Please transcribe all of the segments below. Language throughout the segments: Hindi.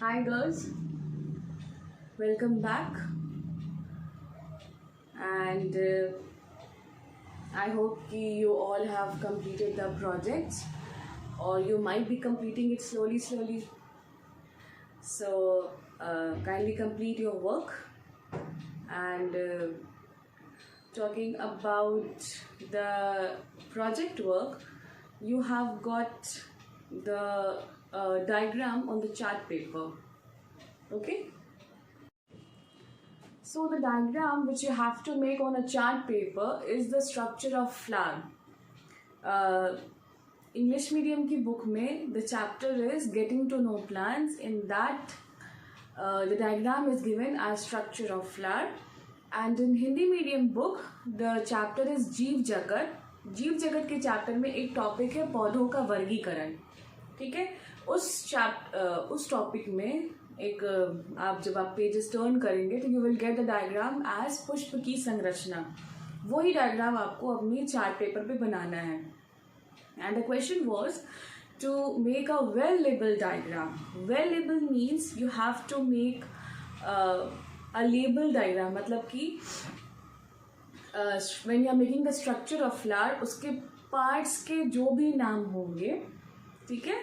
Hi girls, welcome back, and I hope you all have completed the projects, or you might be completing it slowly. So kindly complete your work. And talking about the project work, you have got the diagram on the chart paper. Okay. So the diagram which you have to make on a chart paper is the structure of flower. English medium की book में the chapter is getting to know plants. In that the diagram is given as structure of flower. And in Hindi medium book the chapter is जीव जगत. जीव जगत के चैप्टर में एक टॉपिक है पौधों का वर्गीकरण. ठीक है. उस टॉपिक में एक आप जब आप पेजेस टर्न करेंगे तो you will get the diagram as पुष्प की संरचना. वही डायग्राम आपको अपनी चार्ट पेपर पे बनाना है. And the question was to make a well label diagram. Well label means you have to make a label diagram. मतलब कि when you are making the structure of flower उसके पार्ट्स के जो भी नाम होंगे, ठीक है,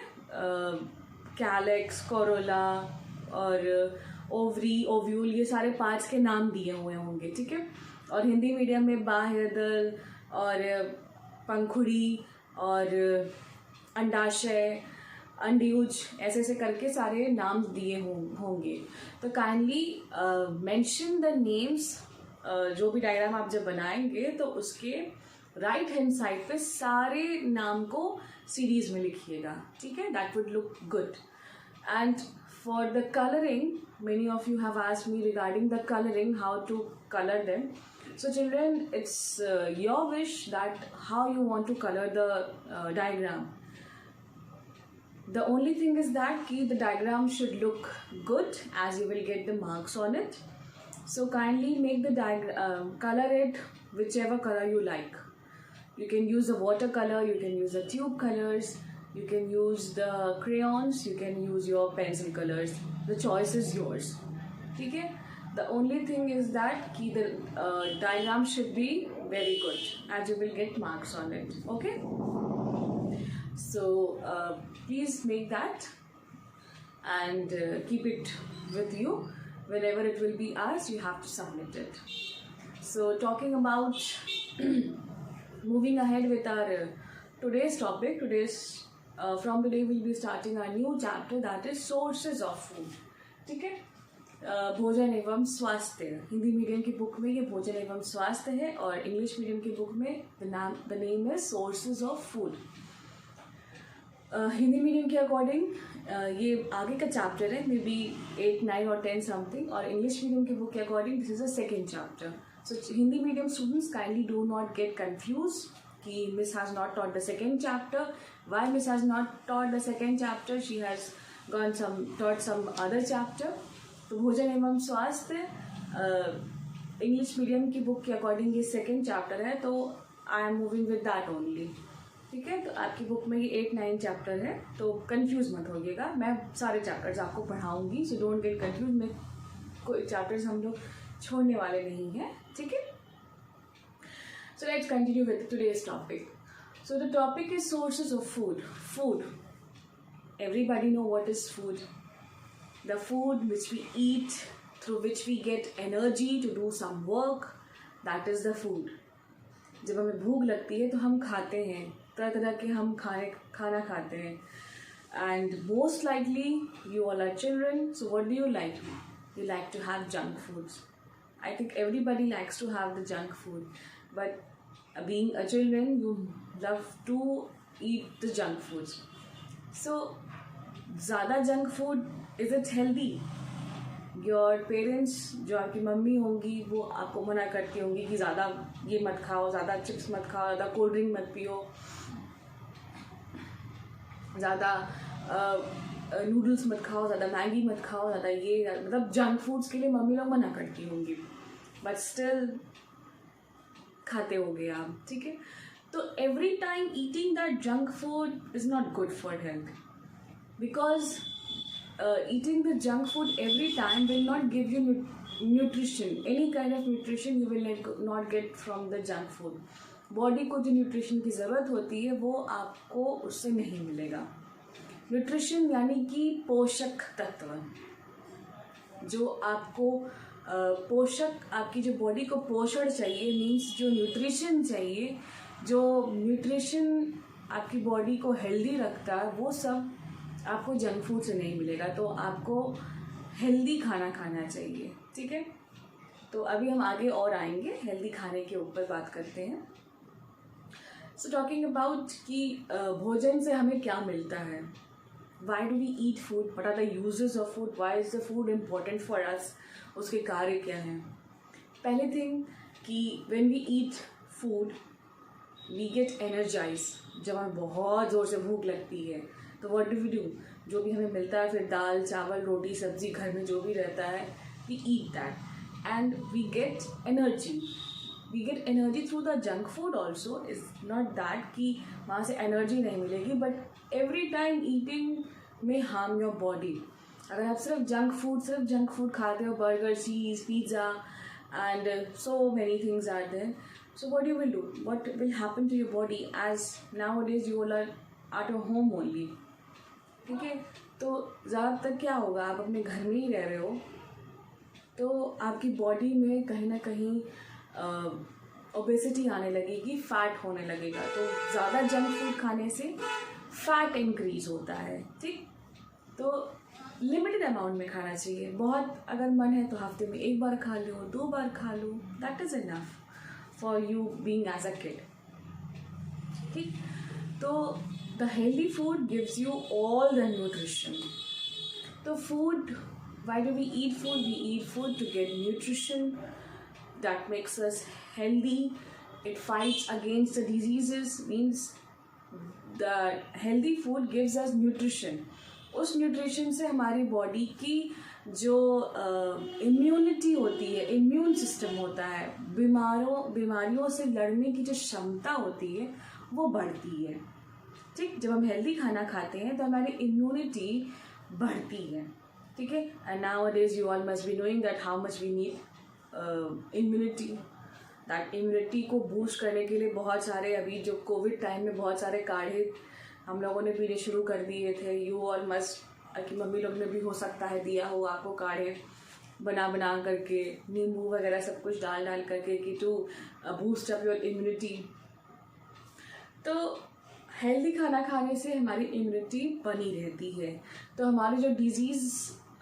कैलेक्स, कोरोला और ओवरी, ओव्यूल, ये सारे पार्ट्स के नाम दिए हुए होंगे. ठीक है. और हिंदी मीडियम में बाह्यदल और पंखुड़ी और अंडाशय, अंड्यूज, ऐसे ऐसे करके सारे नाम दिए होंगे. तो काइंडली मेंशन द नेम्स. जो भी डायग्राम आप जब बनाएंगे तो उसके राइट हैंड साइड पे सारे नाम को सीरीज में लिखिएगा. ठीक है. That would look good. And for the coloring, many of you have asked me regarding the coloring, how to color them. So children, it's your wish that how you want to color the diagram. The only thing is that the diagram should look good, as you will get the marks on it. So kindly make the diagram, color it whichever color you like. You can use the watercolor, you can use the tube colors, you can use the crayons, you can use your pencil colors. The choice is yours. ठीक है. The only thing is that the diagram should be very good, as you will get marks on it. Okay. So please make that and keep it with you. Whenever it will be asked, you have to submit it. So talking about moving ahead with our today's topic. From today we'll be starting our new chapter, that is sources of food. ठीक है. भोजन एवं स्वास्थ्य. हिंदी मीडियम की बुक में ये भोजन एवं स्वास्थ्य है और इंग्लिश मीडियम की बुक में the name is sources of food. Hindi medium के अकॉर्डिंग ये आगे का चैप्टर है, मे बी 8, 9 और 10 समथिंग. और इंग्लिश मीडियम की बुक के according this is a second chapter. So Hindi medium students kindly do not get confuse कि Miss has not taught the second chapter. Why Miss has not taught the second chapter? She has taught some other chapter. तो भोजन एवं स्वास्थ्य इंग्लिश मीडियम की बुक के अकॉर्डिंग ये सेकेंड चैप्टर है, तो I am moving with that only. ठीक है. तो आपकी बुक में ये 8, 9 चैप्टर है, तो कंफ्यूज मत होइएगा. मैं सारे चैप्टर्स आपको पढ़ाऊंगी, सो डोंट गेट कंफ्यूज. मैं कोई चैप्टर्स हम लोग छोड़ने वाले नहीं हैं. ठीक है. So let's continue with today's topic. So the topic is sources of food. Food. Everybody know what is food. The food which we eat, through which we get energy to do some work, that is the food. जब हमें भूख लगती है तो हम खाते हैं, तरह तरह के हम खाना खाते हैं. And most likely you all are children, so what do you like? You like to have junk foods. I think everybody likes to have the junk food, but being a children, you love to eat the junk foods. So ज़्यादा junk food, is it healthy? Your parents, जो आपकी मम्मी होंगी, वो आपको मना करती होंगी कि ज़्यादा ये मत खाओ, ज़्यादा चिप्स मत खाओ, ज़्यादा कोल्ड ड्रिंक मत पियो, ज़्यादा नूडल्स मत खाओ, ज़्यादा मैगी मत खाओ, ज़्यादा ये, मतलब जंक फूड्स के लिए मम्मी लोग मना करती होंगी, बट स्टिल खाते होगे आप. ठीक है. तो every time eating that junk food is not good for health, because eating the junk food every time will not give you nutrition. Any kind of nutrition you will not get from the junk food. Body को जो न्यूट्रिशन की ज़रूरत होती है वो आपको उससे नहीं मिलेगा. न्यूट्रिशन यानी कि पोषक तत्व जो आपको पोषक, आपकी जो बॉडी को पोषण चाहिए, मीन्स जो न्यूट्रिशन चाहिए, जो न्यूट्रिशन आपकी बॉडी को हेल्दी रखता है, वो सब आपको जंक फूड से नहीं मिलेगा. तो आपको हेल्दी खाना खाना चाहिए. ठीक है, तो अभी हम आगे और आएंगे, हेल्दी खाने के ऊपर बात करते हैं. सो टॉकिंग अबाउट कि भोजन से हमें क्या मिलता है. Why do we eat food, what are the uses of food, why is the food important for us, उसके कार्य क्या हैं. पहले थिंग कि when we eat food we get energize. जब हमें बहुत ज़ोर से भूख लगती है तो व्हाट डू वी डू, जो भी हमें मिलता है, फिर दाल चावल रोटी सब्जी घर में जो भी रहता है, we eat that and we get energy. We get energy through the junk food also. Is not that कि वहाँ से एनर्जी नहीं मिलेगी, बट एवरी टाइम ईटिंग में हार्म योर बॉडी. अगर आप सिर्फ जंक फूड खाते हो, burger, cheese, pizza and so many things are there, so what you will do, what will happen to your body, as nowadays you all are at your home only. ठीक है, तो ज़्यादातर क्या होगा, आप अपने घर में ही रह रहे हो, तो आपकी बॉडी में कहीं ना कहीं ओबेसिटी आने लगेगी, फैट होने लगेगा. तो ज़्यादा जंक फूड खाने से फैट इंक्रीज होता है. ठीक, तो लिमिटेड अमाउंट में खाना चाहिए. बहुत अगर मन है तो हफ्ते में 1 बार खा लो, 2 बार खा लो, that is enough for you being as a kid. ठीक, तो the healthy food gives you all the nutrition. तो food, why do we eat food? We eat food to get nutrition that makes us healthy. It fights against the diseases, means the healthy food gives us nutrition. उस न्यूट्रिशन से हमारी बॉडी की जो इम्यूनिटी होती है, इम्यून सिस्टम होता है, बीमारियों से लड़ने की जो क्षमता होती है वो बढ़ती है. ठीक, जब हम हेल्दी खाना खाते हैं तो हमारी इम्यूनिटी बढ़ती है. ठीक है, and nowadays you all must be knowing that how much we need immunity. That immunity को बूस्ट करने के लिए बहुत सारे, अभी जो कोविड टाइम में बहुत सारे काढ़े हम लोगों ने पीने शुरू कर दिए थे. यू ऑल मस्ट, कि मम्मी लोग ने भी हो सकता है दिया हो आपको काढ़े बना करके, नींबू वगैरह सब कुछ डाल करके, कि to boost up your immunity. तो हेल्दी खाना खाने से हमारी इम्यूनिटी बनी रहती है. तो हमारी जो डिजीज़,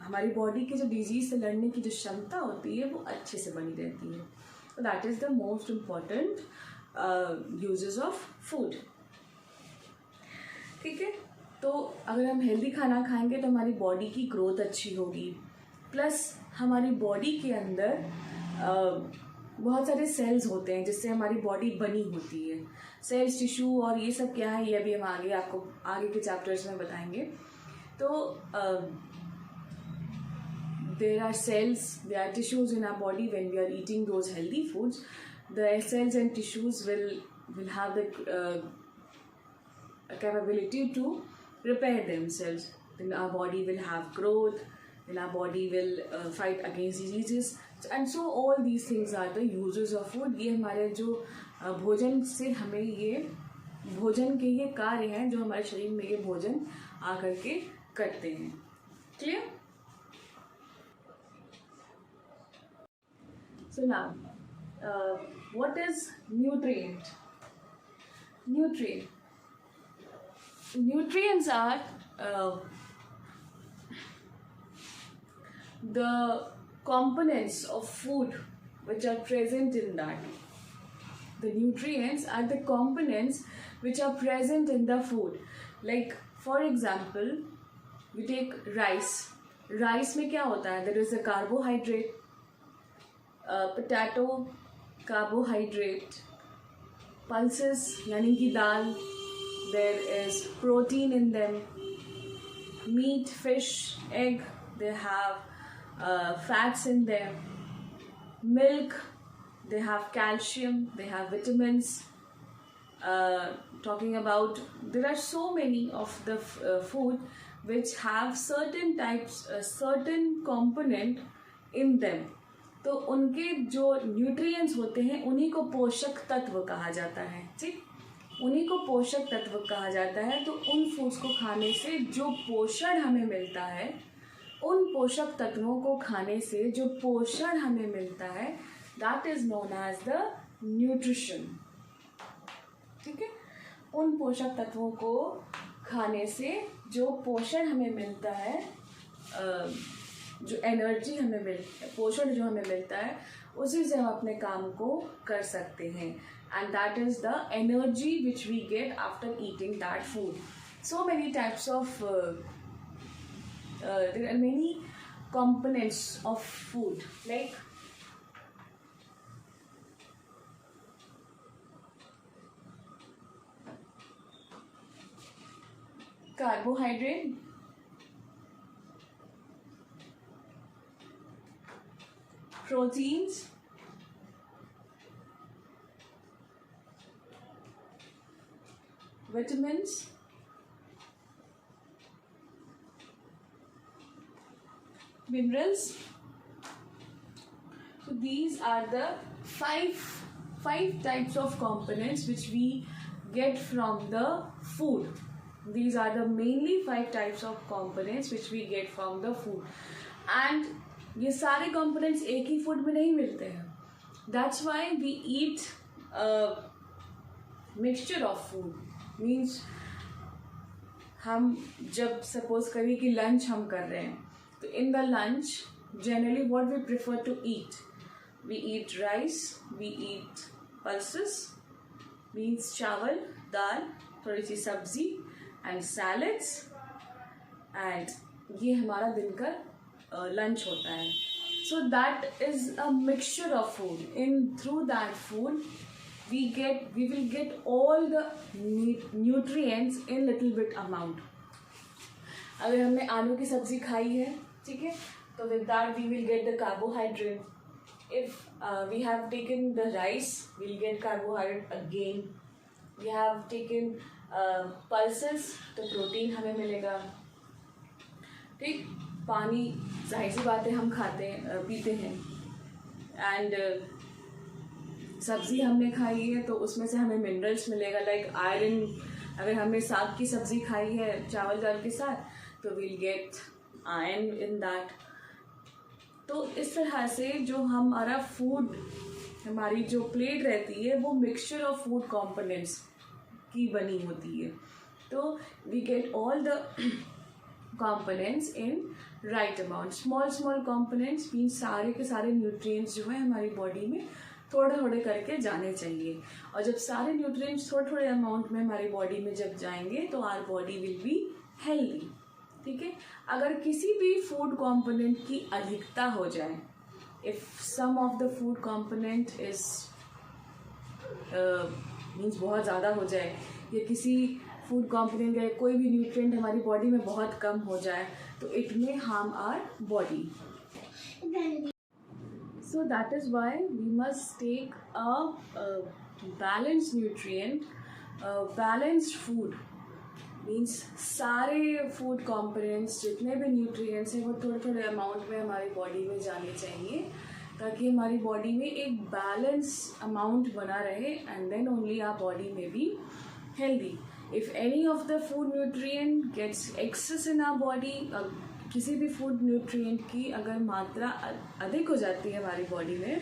हमारी बॉडी के जो डिजीज़ से लड़ने की जो क्षमता होती है वो अच्छे से बनी रहती है. तो that is the most important uses of food. ठीक है, तो अगर हम हेल्दी खाना खाएंगे तो हमारी बॉडी की ग्रोथ अच्छी होगी. प्लस हमारी बॉडी के अंदर बहुत सारे सेल्स होते हैं जिससे हमारी बॉडी बनी होती है. सेल्स, टिश्यू और ये सब क्या है, ये अभी हम आपको आगे के चैप्टर्स में बताएंगे. तो there are cells, there are tissues in our body. When we are eating those healthy foods, the cells and tissues will have the capability to repair themselves. Then our body will have growth, then our body will fight against diseases, and so all these things are the uses of food. ये हमारे जो भोजन से हमें ये भोजन के ये कार्य हैं जो हमारे शरीर में ये भोजन आकर के करते हैं. Clear? So now, what is nutrient? Nutrients are the components of food which are present in that. The nutrients are the components which are present in the food. Like for example, we take rice. Rice में क्या होता है? There is a carbohydrate. Potato, carbohydrate. Pulses यानी कि दाल, there is protein in them. Meat, fish, egg, they have fats in them. Milk, they have calcium, they have vitamins. Talking about, there are so many of the food which have certain types, certain component in them. तो उनके जो न्यूट्रिएंट्स होते हैं उन्हीं को पोषक तत्व कहा जाता है, ठीक, उन्हीं को पोषक तत्व कहा जाता है। तो उन फूड्स को खाने से जो पोषण हमें मिलता है, उन पोषक तत्वों को खाने से जो पोषण हमें मिलता है, that is known as the nutrition, ठीक है। उन पोषक तत्वों को खाने से जो पोषण हमें मिलता है, जो एनर्जी हमें पोषण जो हमें मिलता है, उसी से हम अपने काम को कर सकते हैं। And that is the energy which we get after eating that food. So many types of there are many components of food, like carbohydrate, proteins, vitamins, minerals. So these are the five types of components which we get from the food. These are the mainly 5 types of components which we get from the food. And ये सारे components एक ही food में नहीं मिलते हैं. That's why we eat a mixture of food. Means हम जब suppose करें कि lunch हम कर रहे हैं, तो in the lunch generally what we prefer to eat, we eat rice, we eat pulses, means चावल, दाल, थोड़ी सी सब्जी and salads, and ये हमारा दिन का lunch होता है. So that is a mixture of food. Through that food we will get all the nutrients in little bit amount. अगर हमने आलू की सब्जी खाई है, ठीक है, तो with that we will get the carbohydrate. If we have taken the rice, we will get carbohydrate again. We have taken pulses, तो प्रोटीन हमें मिलेगा, ठीक। पानी जाहिर सी बात है हम खाते हैं, पीते हैं, एंड सब्ज़ी हमने खाई है तो उसमें से हमें मिनरल्स मिलेगा, लाइक आयरन। अगर हमने साग की सब्ज़ी खाई है चावल दाल के साथ, तो we'll get iron in that. तो इस तरह से जो हमारा फूड, हमारी जो प्लेट रहती है वो मिक्सचर ऑफ फूड कंपोनेंट्स की बनी होती है। तो we get all the components in right amount. Small components mean सारे के सारे न्यूट्रिएंट्स जो है हमारी बॉडी में थोड़े थोड़े करके जाने चाहिए। और जब सारे न्यूट्रिएंट्स थोड़े थोड़े अमाउंट में हमारी बॉडी में जब जाएंगे तो our body will be healthy, ठीक है। अगर किसी भी फूड कंपोनेंट की अधिकता हो जाए, if some of the food component is means बहुत ज़्यादा हो जाए, या किसी फूड कंपोनेंट या कोई भी न्यूट्रिएंट हमारी बॉडी में बहुत कम हो जाए, तो it may harm our body. So that is why we must take a balanced nutrient, balanced food. Means सारे फूड कंपोनेंट्स जितने भी न्यूट्रिएंट्स हैं वो थोड़े थोड़े अमाउंट में हमारी बॉडी में जाने चाहिए, ताकि हमारी बॉडी में एक बैलेंस अमाउंट बना रहे, and then only our body में be healthy. If any of the food nutrient gets excess in our body, किसी भी फूड न्यूट्रिएंट की अगर मात्रा अधिक हो जाती है हमारी बॉडी में,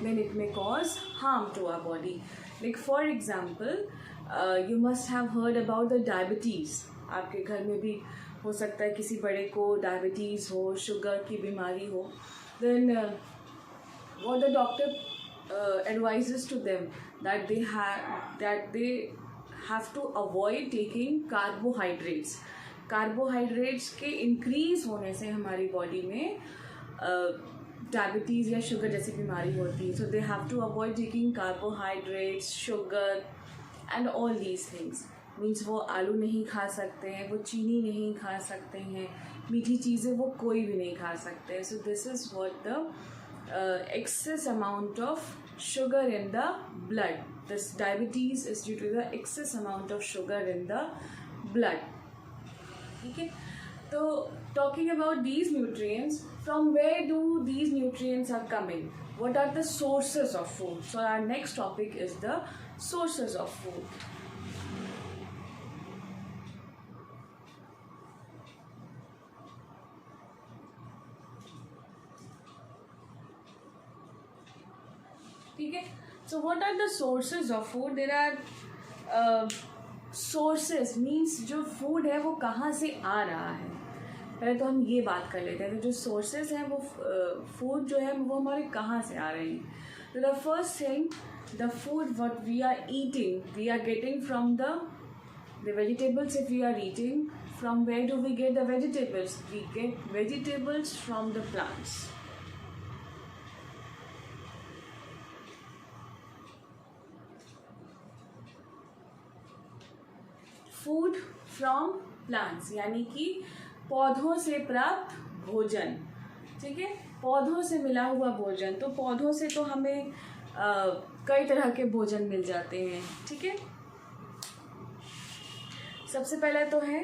then it may cause harm to our body. Like for example, you must have heard about the diabetes. आपके घर में भी हो सकता है किसी बड़े को डायबिटीज़ हो, शुगर की बीमारी हो, then what the doctor advises to them that they have to avoid taking carbohydrates. Carbohydrates के इंक्रीज़ होने से हमारी बॉडी में डायबिटीज़ या शुगर जैसी बीमारी होती है। So they have to avoid taking carbohydrates, sugar and all these things. Means वो आलू नहीं खा सकते हैं, वो चीनी नहीं खा सकते हैं, मीठी चीज़ें वो कोई भी नहीं खा सकते हैं। So this is what the excess amount of sugar in the blood. This diabetes is due to the excess amount of sugar in the blood. ठीक है। तो talking about these nutrients, from where do these nutrients are coming? What are the sources of food? So our next topic is the sources of food. ठीक है. So what are the sources of food? There are sources means जो food है वो कहाँ से आ रहा है. पहले तो हम ये बात कर लेते हैं. तो जो sources हैं वो food जो है वो हमारे कहाँ से आ रहे हैं. So the first thing, the food what we are eating, we are getting from the vegetables. If we are eating, from where do we get the vegetables? We get vegetables from the plants. Food from plants यानी कि पौधों से प्राप्त भोजन. ठीक है, पौधों से मिला हुआ भोजन. तो पौधों से तो हमें कई तरह के भोजन मिल जाते हैं. ठीक है, सबसे पहले तो है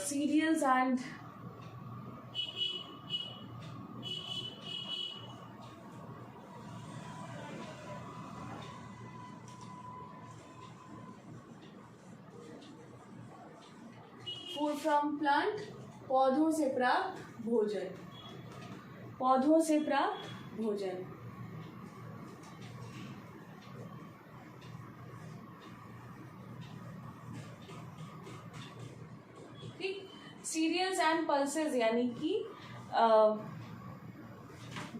cereals and food from plant. पौधों से प्राप्त भोजन. पौधों से प्राप्त भोजन. ठीक. सीरियल्स एंड पल्सेस यानी कि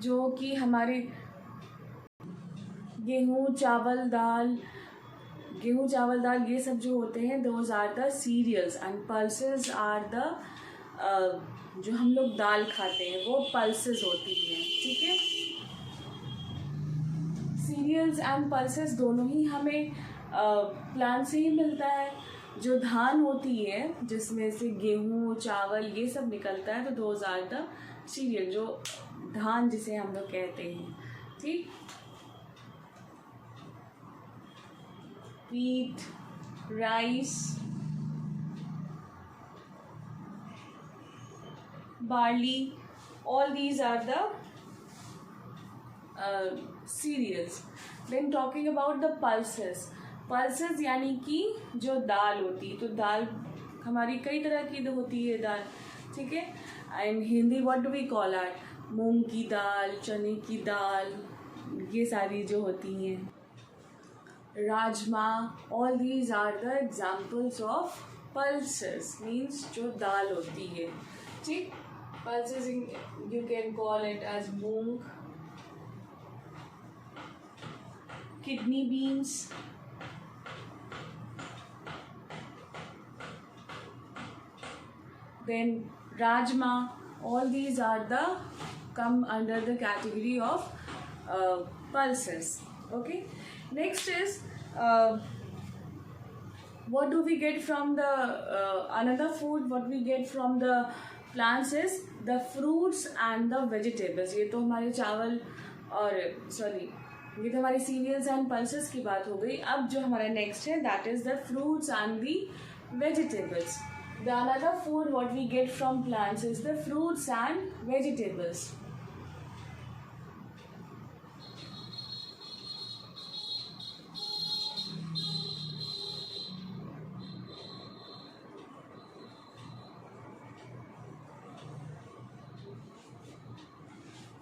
जो कि हमारे गेहूँ चावल दाल ये सब जो होते हैं, those are the cereals. And pulses are the जो हम लोग दाल खाते हैं वो पल्सेस होती हैं. ठीक है, सीरियल्स एंड पल्सेस दोनों ही हमें प्लांट से ही मिलता है. जो धान होती है जिसमें से गेहूँ चावल ये सब निकलता है, तो दोज आर द सीरियल, जो धान जिसे हम लोग कहते हैं. ठीक, wheat, rice, barley, all these are the cereals. Then talking about the pulses. Pulses यानी कि जो दाल होती है, तो दाल हमारी कई तरह की होती है दाल. ठीक है, and Hindi what do we call it? मूंग की दाल, चने की दाल, ये सारी जो होती हैं. Rajma, all these are the examples of pulses, means जो दाल होती है. ठीक, pulses you can call it as moong, kidney beans, then rajma. All these are the come under the category of pulses. Okay. Next is what do we get from the another food what we get from the plants is the fruits and the vegetables. ये तो हमारे चावल और ये तो हमारी सीरियल्स एंड पल्सेस की बात हो गई. अब जो हमारा नेक्स्ट है that is the fruits and the vegetables. The another food what we get from plants is the fruits and vegetables.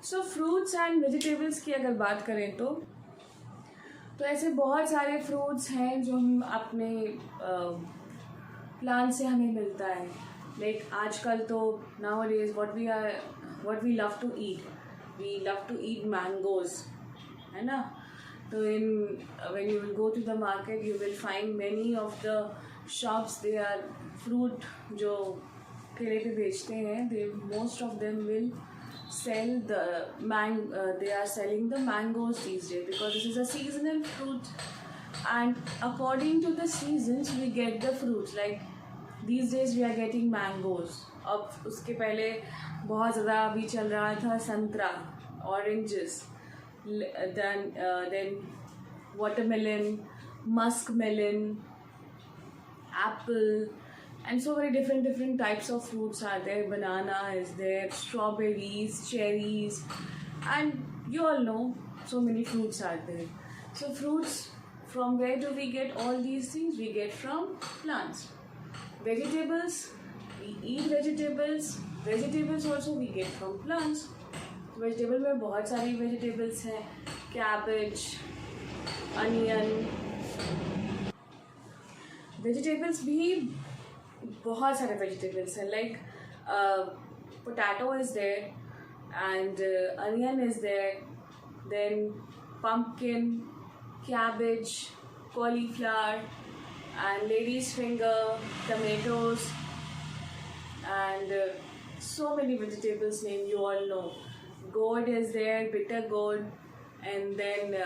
So fruits and vegetables की अगर बात करें तो ऐसे बहुत सारे फ्रूट्स हैं जो हम अपने प्लांट से हमें मिलता है. लाइक आजकल तो nowadays what we love to eat mangoes, है ना. तो when you will go to the market you will find many of the shops they are fruit जो ठेले पे बेचते हैं. They most of them will sell the they are selling the mangoes these days because this is a seasonal fruit and according to the seasons we get the fruits. Like these days we are getting mangoes. अब उसके पहले बहुत ज़्यादा अभी चल रहा था संतरा, oranges, then watermelon, muskmelon, apple, and so many different types of fruits are there. Banana is there, strawberries, cherries, and you all know so many fruits are there. So fruits, from where do we get all these things? We get from plants. Vegetables, we eat vegetables. Vegetables also we get from plants. Vegetable में बहुत सारी वेजिटेबल्स हैं, कैबेज, अनियन. वेजिटेबल्स भी बहुत सारे वेजिटेबल्स हैं, like potato is there and onion is there, then pumpkin, cabbage, cauliflower, and lady's finger, tomatoes, and so many vegetables name you all know. Gourd is there, bitter gourd, and then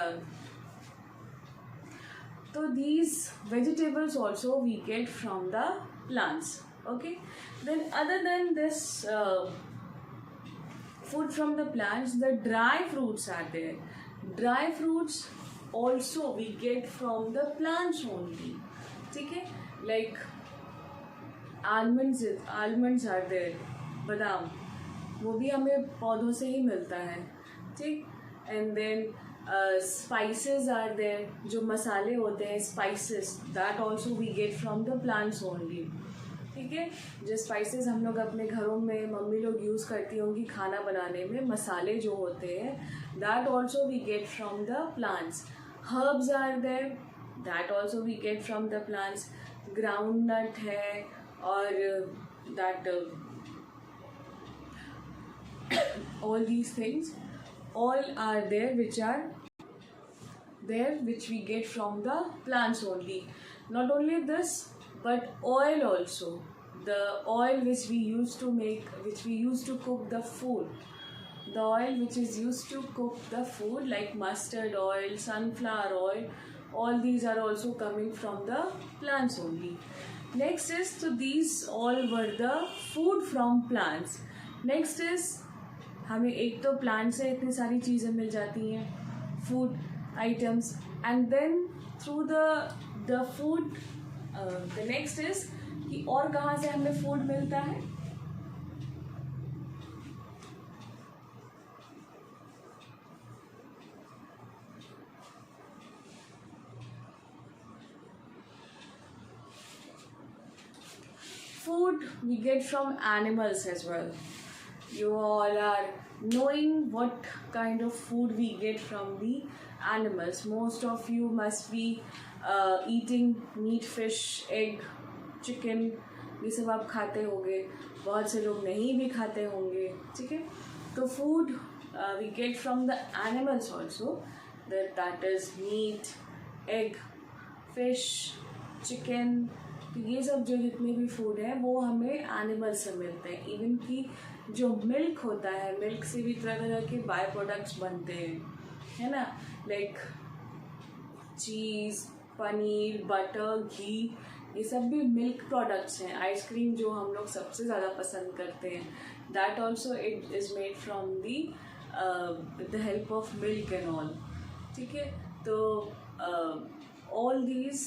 so these vegetables also we get from the plants. Okay, then other than this food from the plants, the dry fruits are there. Dry fruits also we get from the plants only. ठीक है, like almonds are there, बादाम, वो भी हमें पौधों से ही मिलता है. ठीक, and then spices are there, जो मसाले होते हैं spices, that also we get from the plants only. ठीक है, जो स्पाइसेस हम लोग अपने घरों में मम्मी लोग यूज़ करती होंगी खाना बनाने में, मसाले जो होते हैं, that also we get from the plants. Herbs are there, that also we get from the plants. Groundnut है, और that all these things all are there which we get from the plants only. Not only this, but oil also, the oil which we used to cook the food, the oil which is used to cook the food, like mustard oil, sunflower oil, all these are also coming from the plants only. Next is, so these all were the food from plants. Next is, हमें एक तो प्लांट से इतनी सारी चीज़ें मिल जाती हैं, food items, and then through the food the next is कि और कहाँ से हमें फूड मिलता है. Food we get from animals as well. You all are knowing what kind of food we get from the animals. Most of you must be eating meat, fish, egg, chicken, ये सब आप खाते होंगे, बहुत से लोग नहीं भी खाते होंगे. ठीक है, तो food we get from the animals also, that is meat, egg, fish, chicken. तो ये सब जो जितने भी फूड हैं वो हमें एनिमल से मिलते हैं. इवन कि जो मिल्क होता है, मिल्क से भी तरह तरह के बाय प्रोडक्ट्स बनते हैं, है ना, लाइक चीज़, पनीर, बटर, घी, ये सब भी मिल्क प्रोडक्ट्स हैं. आइसक्रीम जो हम लोग सबसे ज़्यादा पसंद करते हैं, that also it is made from the with the help of milk and all. ठीक है, तो all these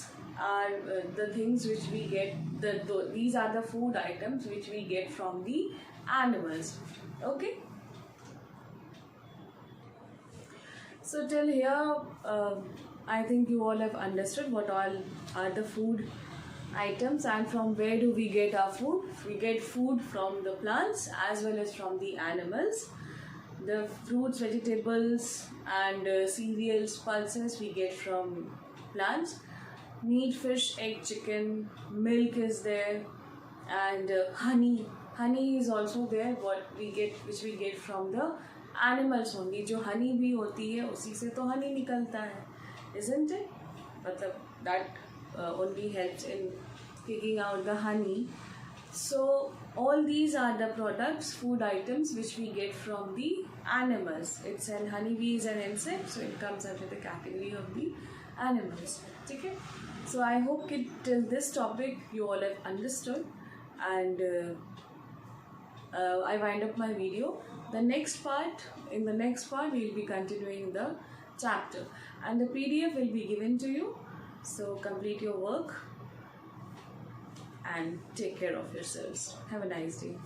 are the things which we get, these are the food items which we get from the animals. Okay, so till here I think you all have understood what all are the food items and from where do we get our food. We get food from the plants as well as from the animals. The fruits, vegetables and cereals, pulses we get from plants. Meat, fish, egg, chicken, milk is there, and honey is also there, which we get from the animals only. जो honey भी होती है उसी से तो honey निकलता है, isn't it? मतलब that only helps in picking out the honey. So all these are the products, food items which we get from the animals. Honeybee is an insect, so it comes under the category of the animals. Okay, so I hope till this topic you all have understood, and I wind up my video. In the next part we will be continuing the chapter and the PDF will be given to you, so complete your work. and take care of yourselves. Have a nice day.